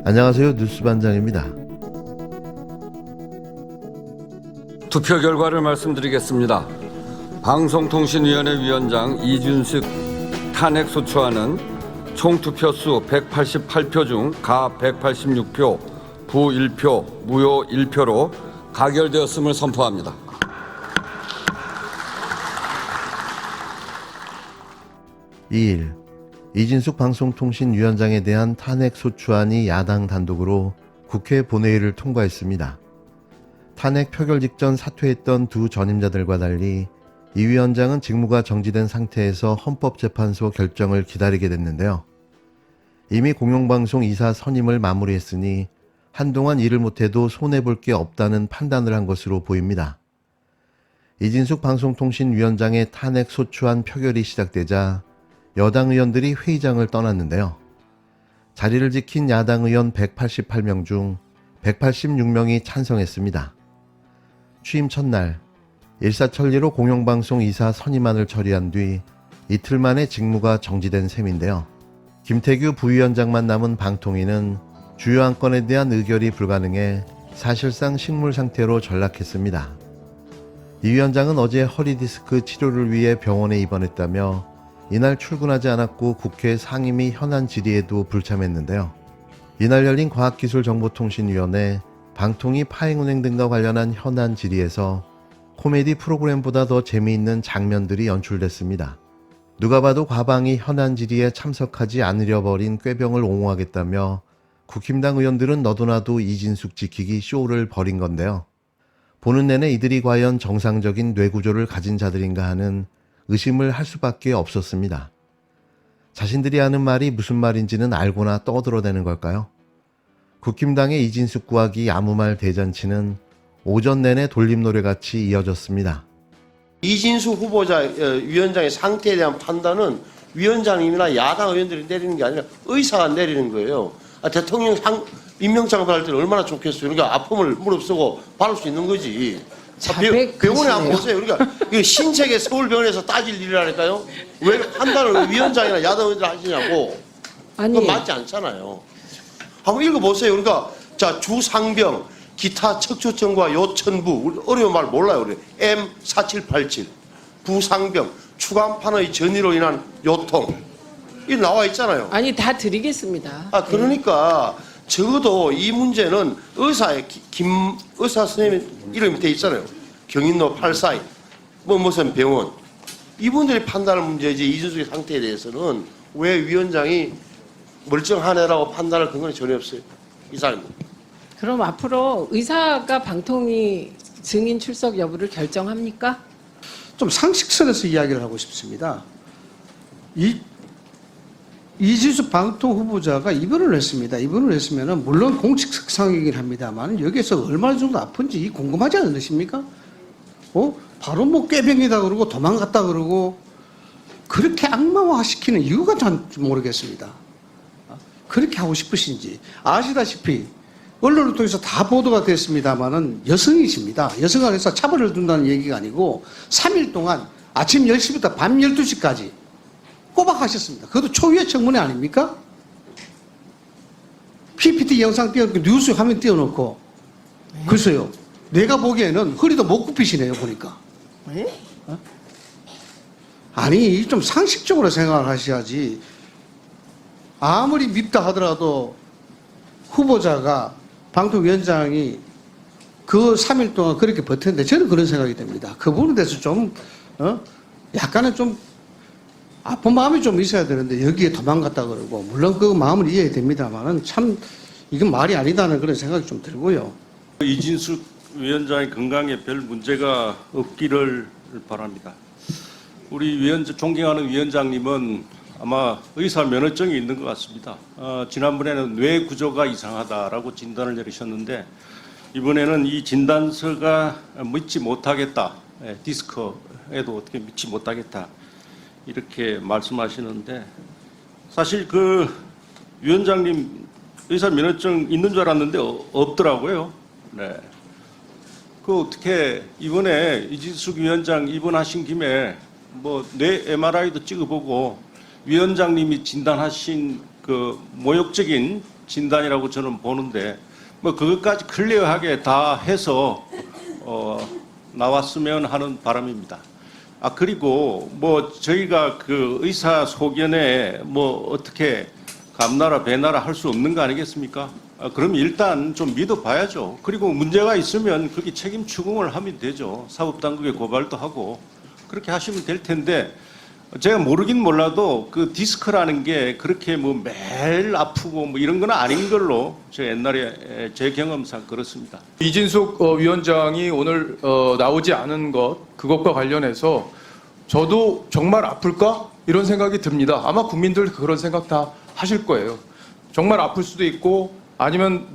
안녕하세요. 뉴스반장입니다. 투표 결과를 말씀드리겠습니다. 방송통신위원회 위원장 이준석 탄핵 소추안은 총 투표수 188표 중 가 186표, 부 1표, 무효 1표로 가결되었음을 선포합니다. 2일 이진숙 방송통신위원장에 대한 탄핵 소추안이 야당 단독으로 국회 본회의를 통과했습니다. 탄핵 표결 직전 사퇴했던 두 전임자들과 달리 이 위원장은 직무가 정지된 상태에서 헌법재판소 결정을 기다리게 됐는데요. 이미 공영방송 이사 선임을 마무리했으니 한동안 일을 못해도 손해볼 게 없다는 판단을 한 것으로 보입니다. 이진숙 방송통신위원장의 탄핵 소추안 표결이 시작되자 여당 의원들이 회의장을 떠났는데요. 자리를 지킨 야당 의원 188명 중 186명이 찬성했습니다. 취임 첫날 일사천리로 공영방송 이사 선임안을 처리한 뒤 이틀 만에 직무가 정지된 셈인데요. 김태규 부위원장만 남은 방통위는 주요 안건에 대한 의결이 불가능해 사실상 식물 상태로 전락했습니다. 이 위원장은 어제 허리디스크 치료를 위해 병원에 입원했다며 이날 출근하지 않았고 국회 상임위 현안 질의에도 불참했는데요. 이날 열린 과학기술정보통신위원회, 방통위 파행운행 등과 관련한 현안 질의에서 코미디 프로그램보다 더 재미있는 장면들이 연출됐습니다. 누가 봐도 과방위 현안 질의에 참석하지 않으려 버린 꾀병을 옹호하겠다며 국힘당 의원들은 너도나도 이진숙 지키기 쇼를 벌인 건데요. 보는 내내 이들이 과연 정상적인 뇌구조를 가진 자들인가 하는 의심을 할 수밖에 없었습니다. 자신들이 하는 말이 무슨 말인지는 알고나 떠들어대는 걸까요? 국힘당의 이진숙 구하기 아무 말 대잔치는 오전 내내 돌림노래같이 이어졌습니다. 이진숙 후보자 위원장의 상태에 대한 판단은 위원장님이나 야당 의원들이 내리는 게 아니라 의사가 내리는 거예요. 대통령 임명장 받을 때는 얼마나 좋겠어요. 그러니까 아픔을 무릅쓰고 받을 수 있는 거지. 병원에 한번 보세요. 그러니까 이거 신세계 서울병원에서 따질 일이라니까요. 왜 판단을 위원장이나 야당 의원들 하시냐고. 그건 맞지 않잖아요. 한번 읽어보세요. 그러니까 자 주상병 기타 척추증과 요천부 어려운 말 몰라요. 우리 M4787 부상병 추간판의 전이로 인한 요통 이 나와 있잖아요. 아니 다 드리겠습니다. 그러니까 적어도 이 문제는 의사의 김 의사 선생님 이름이 돼 있잖아요. 경인로 84인 무슨 병원 이분들이 판단할 문제지 이준숙의 상태에 대해서는 왜 위원장이 멀쩡하네라고 판단할 근거는 전혀 없어요. 이상입니다. 그럼 앞으로 의사가 방통위 증인 출석 여부를 결정합니까? 좀 상식선에서 이야기를 하고 싶습니다. 이진숙 방통 후보자가 입원을 했습니다. 입원을 했으면 물론 공식상이긴 합니다만 여기에서 얼마 정도 아픈지 궁금하지 않으십니까? 바로 뭐 꾀병이다 그러고 도망갔다 그러고 그렇게 악마화시키는 이유가 전 모르겠습니다. 그렇게 하고 싶으신지 아시다시피 언론을 통해서 다 보도가 됐습니다만은 여성이십니다. 여성에 대해서 차별을 둔다는 얘기가 아니고 3일 동안 아침 10시부터 밤 12시까지 꼬박 하셨습니다. 그것도 초유의 청문회 아닙니까? PPT 영상 띄워놓고 뉴스 화면 띄워놓고 글쎄요. 내가 보기에는 허리도 못 굽히시네요. 보니까. 아니 좀 상식적으로 생각을 하셔야지. 아무리 밉다 하더라도 후보자가 방통위원장이 그 3일 동안 그렇게 버텼는데 저는 그런 생각이 듭니다. 그 부분에 대해서 좀 약간은 좀 아픈 마음이 좀 있어야 되는데 여기에 도망갔다 그러고 물론 그 마음을 이해해야 됩니다만은 참 이건 말이 아니다는 그런 생각이 좀 들고요. 이진숙 위원장의 건강에 별 문제가 없기를 바랍니다. 우리 존경하는 위원장님은 아마 의사 면허증이 있는 것 같습니다. 지난번에는 뇌 구조가 이상하다라고 진단을 내리셨는데 이번에는 이 진단서가 믿지 못하겠다. 디스크에도 어떻게 믿지 못하겠다. 이렇게 말씀하시는데 사실 그 위원장님 의사 면허증 있는 줄 알았는데 없더라고요. 네. 그 어떻게 이번에 이진숙 위원장 입원하신 김에 뭐 뇌 MRI도 찍어보고 위원장님이 진단하신 그 모욕적인 진단이라고 저는 보는데 뭐 그것까지 클리어하게 다 해서 나왔으면 하는 바람입니다. 그리고 뭐 저희가 그 의사 소견에 뭐 어떻게 감나라 배나라 할 수 없는 거 아니겠습니까? 그럼 일단 좀 믿어봐야죠. 그리고 문제가 있으면 그게 책임 추궁을 하면 되죠. 사법당국에 고발도 하고 그렇게 하시면 될 텐데 제가 모르긴 몰라도 그 디스크라는 게 그렇게 뭐 매일 아프고 뭐 이런 건 아닌 걸로 제가 옛날에 제 경험상 그렇습니다. 이진숙 위원장이 오늘 나오지 않은 그것과 관련해서 저도 정말 아플까? 이런 생각이 듭니다. 아마 국민들 그런 생각 다 하실 거예요. 정말 아플 수도 있고 아니면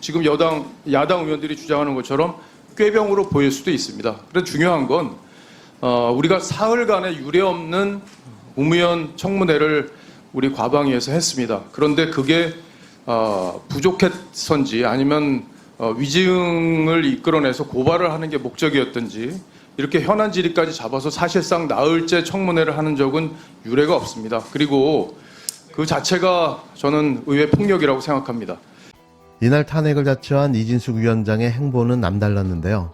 지금 야당 의원들이 주장하는 것처럼 꾀병으로 보일 수도 있습니다. 그래서 중요한 건 우리가 사흘간의 유례없는 국무위원 청문회를 우리 과방위에서 했습니다. 그런데 그게 부족했던지 아니면 위증을 이끌어내서 고발을 하는 게 목적이었던지 이렇게 현안 질의까지 잡아서 사실상 나흘째 청문회를 하는 적은 유례가 없습니다. 그리고 그 자체가 저는 의회 폭력이라고 생각합니다. 이날 탄핵을 자처한 이진숙 위원장의 행보는 남달랐는데요.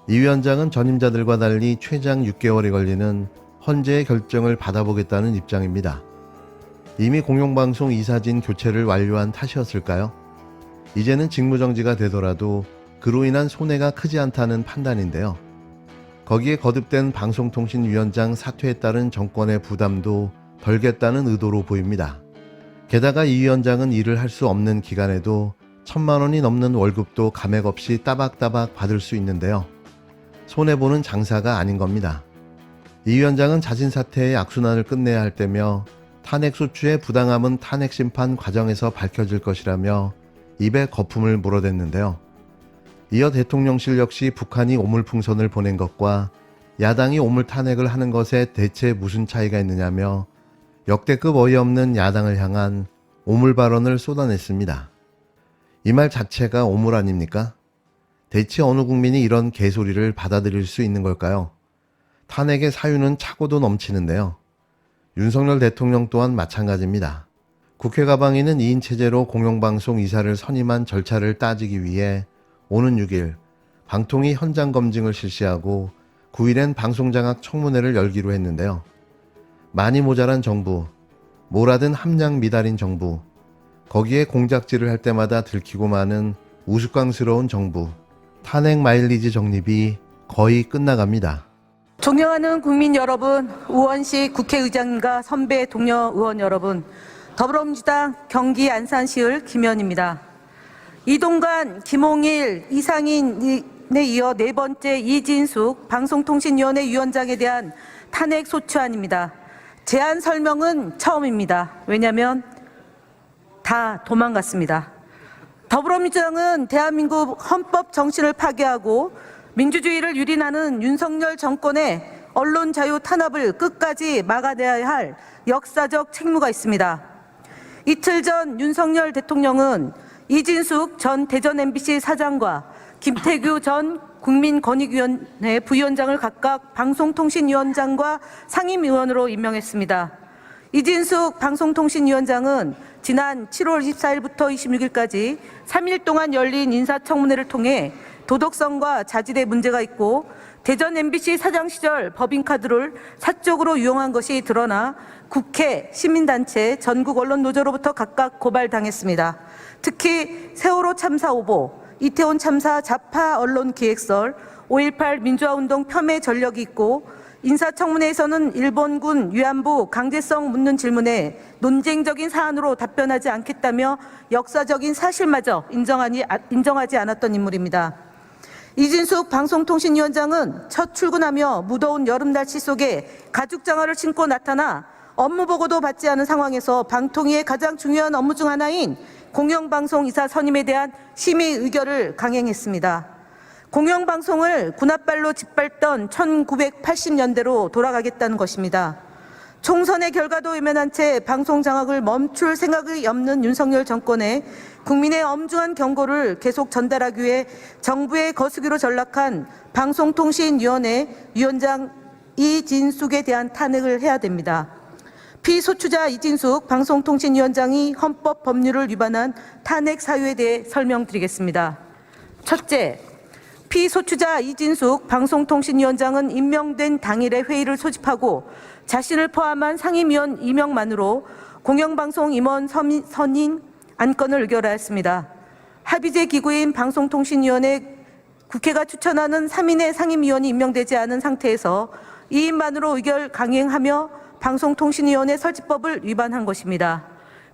이 위원장은 전임자들과 달리 최장 6개월이 걸리는 헌재의 결정을 받아보겠다는 입장입니다. 이미 공영방송 이사진 교체를 완료한 탓이었을까요? 이제는 직무정지가 되더라도 그로 인한 손해가 크지 않다는 판단인데요. 거기에 거듭된 방송통신위원장 사퇴에 따른 정권의 부담도 덜겠다는 의도로 보입니다. 게다가 이 위원장은 일을 할 수 없는 기간에도 1,000만 원이 넘는 월급도 감액 없이 따박따박 받을 수 있는데요. 손해보는 장사가 아닌 겁니다. 이 위원장은 자진 사퇴의 악순환을 끝내야 할 때며 탄핵소추의 부당함은 탄핵심판 과정에서 밝혀질 것이라며 입에 거품을 물어댔는데요. 이어 대통령실 역시 북한이 오물풍선을 보낸 것과 야당이 오물탄핵을 하는 것에 대체 무슨 차이가 있느냐며 역대급 어이없는 야당을 향한 오물 발언을 쏟아냈습니다. 이 말 자체가 오물 아닙니까? 대체 어느 국민이 이런 개소리를 받아들일 수 있는 걸까요? 탄핵의 사유는 차고도 넘치는데요. 윤석열 대통령 또한 마찬가지입니다. 국회 가방위는 2인 체제로 공영방송 이사를 선임한 절차를 따지기 위해 오는 6일 방통위 현장 검증을 실시하고 9일엔 방송장악 청문회를 열기로 했는데요. 많이 모자란 정부, 뭐라든 함량 미달인 정부, 거기에 공작질을 할 때마다 들키고 마는 우스꽝스러운 정부, 탄핵 마일리지 적립이 거의 끝나갑니다. 존경하는 국민 여러분, 우원식 국회의장님과 선배 동료 의원 여러분, 더불어민주당 경기 안산시을 김현입니다. 이동관, 김홍일, 이상인에 이어 네 번째 이진숙 방송통신위원회 위원장에 대한 탄핵 소추안입니다. 제안 설명은 처음입니다. 왜냐하면 다 도망갔습니다. 더불어민주당은 대한민국 헌법 정신을 파괴하고 민주주의를 유린하는 윤석열 정권의 언론 자유 탄압을 끝까지 막아내야 할 역사적 책무가 있습니다. 이틀 전 윤석열 대통령은 이진숙 전 대전 MBC 사장과 김태규 전 국민권익위원회 부위원장을 각각 방송통신위원장과 상임위원으로 임명했습니다. 이진숙 방송통신위원장은 지난 7월 24일부터 26일까지 3일 동안 열린 인사청문회를 통해 도덕성과 자질에 문제가 있고 대전 MBC 사장 시절 법인카드를 사적으로 이용한 것이 드러나 국회, 시민단체, 전국언론노조로부터 각각 고발당했습니다. 특히 세월호 참사 오보, 이태원 참사 좌파 언론 기획설, 5.18 민주화운동 폄훼 전력이 있고 인사청문회에서는 일본군 위안부 강제성 묻는 질문에 논쟁적인 사안으로 답변하지 않겠다며 역사적인 사실마저 인정하지 않았던 인물입니다. 이진숙 방송통신위원장은 첫 출근하며 무더운 여름 날씨 속에 가죽장화를 신고 나타나 업무 보고도 받지 않은 상황에서 방통위의 가장 중요한 업무 중 하나인 공영방송 이사 선임에 대한 심의 의결을 강행했습니다. 공영방송을 군홧발로 짓밟던 1980년대로 돌아가겠다는 것입니다. 총선의 결과도 외면한 채 방송 장악을 멈출 생각이 없는 윤석열 정권에 국민의 엄중한 경고를 계속 전달하기 위해 정부의 거수기로 전락한 방송통신위원회 위원장 이진숙에 대한 탄핵을 해야 됩니다. 피소추자 이진숙 방송통신위원장이 헌법 법률을 위반한 탄핵 사유에 대해 설명드리겠습니다. 첫째, 피소추자 이진숙 방송통신위원장은 임명된 당일에 회의를 소집하고 자신을 포함한 상임위원 임명만으로 공영방송 임원 선임 안건을 의결하였습니다. 합의제 기구인 방송통신위원회 국회가 추천하는 3인의 상임위원이 임명되지 않은 상태에서 2인만으로 의결 강행하며 방송통신위원회 설치법을 위반한 것입니다.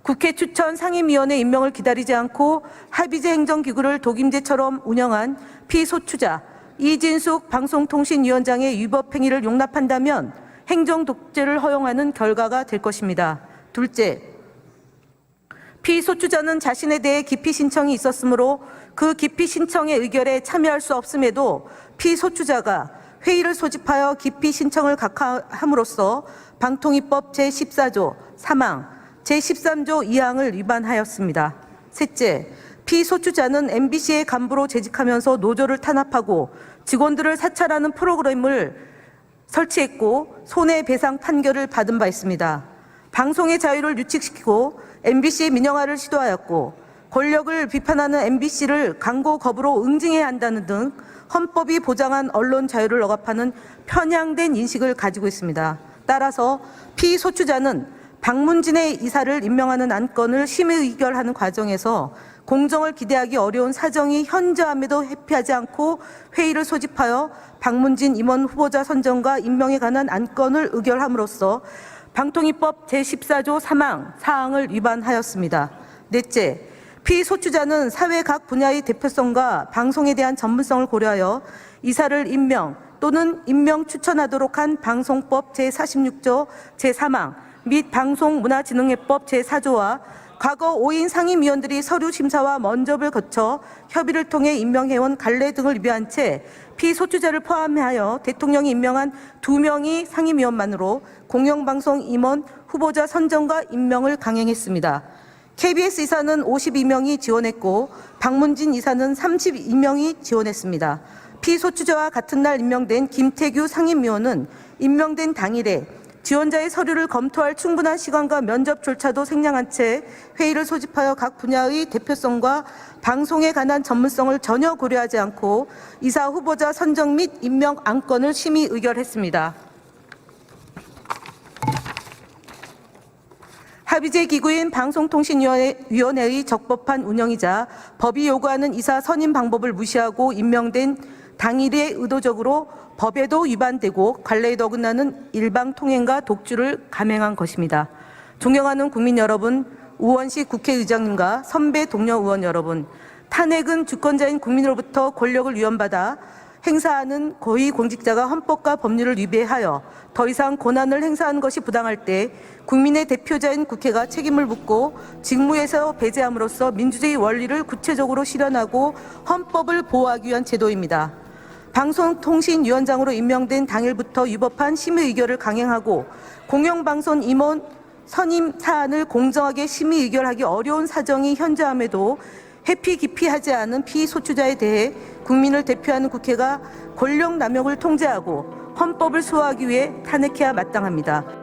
국회 추천 상임위원회 임명을 기다리지 않고 합의제 행정기구를 독임제처럼 운영한 피소추자 이진숙 방송통신위원장의 위법 행위를 용납한다면 행정독재를 허용하는 결과가 될 것입니다. 둘째, 피소추자는 자신에 대해 기피 신청이 있었으므로 그 기피 신청의 의결에 참여할 수 없음에도 피소추자가 회의를 소집하여 기피 신청을 각하함으로써 방통위법 제14조 3항, 제13조 2항을 위반하였습니다. 셋째, 피소추자는 MBC의 간부로 재직하면서 노조를 탄압하고 직원들을 사찰하는 프로그램을 설치했고 손해배상 판결을 받은 바 있습니다. 방송의 자유를 규칙시키고 MBC의 민영화를 시도하였고 권력을 비판하는 MBC를 광고 거부로 응징해야 한다는 등 헌법이 보장한 언론 자유를 억압하는 편향된 인식을 가지고 있습니다. 따라서 피소추자는 박문진의 이사를 임명하는 안건을 심의 의결하는 과정에서 공정을 기대하기 어려운 사정이 현저함에도 회피하지 않고 회의를 소집하여 박문진 임원 후보자 선정과 임명에 관한 안건을 의결함으로써 방통위법 제14조 3항, 4항을 위반하였습니다. 넷째, 피소추자는 사회 각 분야의 대표성과 방송에 대한 전문성을 고려하여 이사를 임명 또는 임명 추천하도록 한 방송법 제46조 제3항 및 방송문화진흥회법 제4조와 과거 5인 상임위원들이 서류 심사와 면접을 거쳐 협의를 통해 임명해온 관례 등을 위배한 채 피소추자를 포함하여 대통령이 임명한 2명의 상임위원만으로 공영방송 임원 후보자 선정과 임명을 강행했습니다. KBS 이사는 52명이 지원했고 박문진 이사는 32명이 지원했습니다. 피소추자와 같은 날 임명된 김태규 상임위원은 임명된 당일에 지원자의 서류를 검토할 충분한 시간과 면접 절차도 생략한 채 회의를 소집하여 각 분야의 대표성과 방송에 관한 전문성을 전혀 고려하지 않고 이사 후보자 선정 및 임명 안건을 심의 의결했습니다. 합의제 기구인 방송통신위원회의 적법한 운영이자 법이 요구하는 이사 선임 방법을 무시하고 임명된 당일에 의도적으로 법에도 위반되고 관례에도 어긋나는 일방통행과 독주를 감행한 것입니다. 존경하는 국민 여러분, 우원식 국회의장님과 선배 동료 의원 여러분, 탄핵은 주권자인 국민으로부터 권력을 위헌받아 행사하는 고위공직자가 헌법과 법률을 위배하여 더 이상 권한을 행사하는 것이 부당할 때 국민의 대표자인 국회가 책임을 묻고 직무에서 배제함으로써 민주주의 원리를 구체적으로 실현하고 헌법을 보호하기 위한 제도입니다. 방송통신위원장으로 임명된 당일부터 위법한 심의 의결을 강행하고 공영방송 임원 선임 사안을 공정하게 심의 의결하기 어려운 사정이 현저함에도 회피 기피하지 않은 피소추자에 대해 국민을 대표하는 국회가 권력 남용을 통제하고 헌법을 수호하기 위해 탄핵해야 마땅합니다.